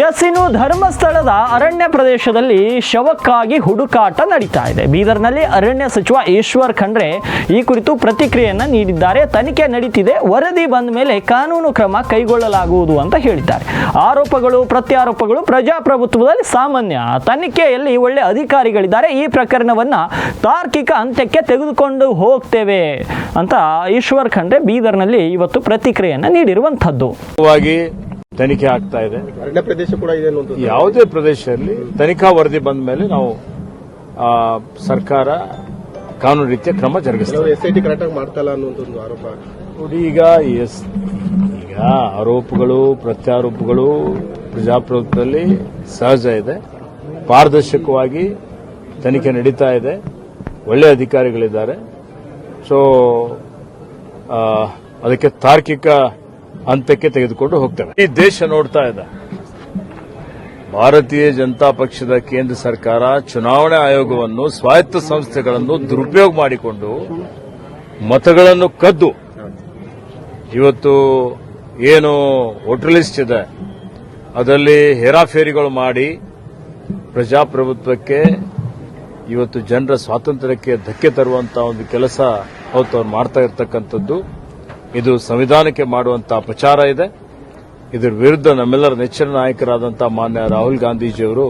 ಇನ್ನು ಧರ್ಮಸ್ಥಳದ ಅರಣ್ಯ ಪ್ರದೇಶದಲ್ಲಿ ಶವಕ್ಕಾಗಿ ಹುಡುಕಾಟ ನಡೀತಾ ಇದೆ. ಬೀದರ್ನಲ್ಲಿ ಅರಣ್ಯ ಸಚಿವ ಈಶ್ವರ್ ಖಂಡ್ರೆ ಈ ಕುರಿತು ಪ್ರತಿಕ್ರಿಯೆಯನ್ನು ನೀಡಿದ್ದಾರೆ. ತನಿಖೆ ನಡೀತಿದೆ, ವರದಿ ಬಂದ ಮೇಲೆ ಕಾನೂನು ಕ್ರಮ ಕೈಗೊಳ್ಳಲಾಗುವುದು ಅಂತ ಹೇಳಿದ್ದಾರೆ. ಆರೋಪಗಳು ಪ್ರತ್ಯಾರೋಪಗಳು ಪ್ರಜಾಪ್ರಭುತ್ವದಲ್ಲಿ ಸಾಮಾನ್ಯ. ತನಿಖೆಯಲ್ಲಿ ಒಳ್ಳೆ ಅಧಿಕಾರಿಗಳಿದ್ದಾರೆ. ಈ ಪ್ರಕರಣವನ್ನ ತಾರ್ಕಿಕ ಅಂತ್ಯಕ್ಕೆ ತೆಗೆದುಕೊಂಡು ಹೋಗ್ತೇವೆ ಅಂತ ಈಶ್ವರ್ ಖಂಡ್ರೆ ಬೀದರ್ನಲ್ಲಿ ಇವತ್ತು ಪ್ರತಿಕ್ರಿಯೆಯನ್ನು ನೀಡಿರುವಂತದ್ದು. ತನಿಖೆ ಆಗ್ತಾ ಇದೆ. ಅರಣ್ಯ ಪ್ರದೇಶ ಕೂಡ ಇದೆ. ಯಾವುದೇ ಪ್ರದೇಶದಲ್ಲಿ ತನಿಖಾ ವರದಿ ಬಂದ ಮೇಲೆ ನಾವು ಸರ್ಕಾರ ಕಾನೂನು ರೀತಿಯ ಕ್ರಮ ಜರುಗಿಸ್ತೇವೆ. ಎಸ್ಐಟಿ ಕರೆಕ್ಟಾಗಿ ಮಾಡ್ತಾ ಇಲ್ಲ ಅನ್ನುವಂತ ಒಂದು ಆರೋಪ ನೋಡಿ. ಈಗ ಆರೋಪಗಳು ಪ್ರತ್ಯಾರೋಪಗಳು ಪ್ರಜಾಪ್ರಭುತ್ವದಲ್ಲಿ ಸಹಜ ಇದೆ. ಪಾರದರ್ಶಕವಾಗಿ ತನಿಖೆ ನಡೀತಾ ಇದೆ. ಒಳ್ಳೆ ಅಧಿಕಾರಿಗಳಿದ್ದಾರೆ. ಸೊ ಅದಕ್ಕೆ ತಾರ್ಕಿಕ ಹಂತಕ್ಕೆ ತೆಗೆದುಕೊಂಡು ಹೋಗ್ತೇವೆ. ಈ ದೇಶ ನೋಡ್ತಾ ಇದೆ, ಭಾರತೀಯ ಜನತಾ ಪಕ್ಷದ ಕೇಂದ್ರ ಸರ್ಕಾರ ಚುನಾವಣಾ ಆಯೋಗವನ್ನು, ಸ್ವಾಯತ್ತ ಸಂಸ್ಥೆಗಳನ್ನು ದುರುಪಯೋಗ ಮಾಡಿಕೊಂಡು ಮತಗಳನ್ನು ಕದ್ದು ಇವತ್ತು ಏನು ವೋಟರ್ ಲಿಸ್ಟ್ ಇದೆ ಅದರಲ್ಲಿ ಹೇರಾಫೇರಿಗಳು ಮಾಡಿ ಪ್ರಜಾಪ್ರಭುತ್ವಕ್ಕೆ ಇವತ್ತು ಜನರ ಸ್ವಾತಂತ್ರ್ಯಕ್ಕೆ ಧಕ್ಕೆ ತರುವಂತಹ ಒಂದು ಕೆಲಸ ಅವತ್ತು ಅವ್ರು ಮಾಡ್ತಾ ಇರ್ತಕ್ಕಂಥದ್ದು. ಇದು ಸಂವಿಧಾನಕ್ಕೆ ಮಾಡುವಂತಹ ಅಪಚಾರ ಇದೆ. ಇದರ ವಿರುದ್ಧ ನಮ್ಮೆಲ್ಲರ ನೆಚ್ಚಿನ ನಾಯಕರಾದಂತಹ ಮಾನ್ಯ ರಾಹುಲ್ ಗಾಂಧೀಜಿಯವರು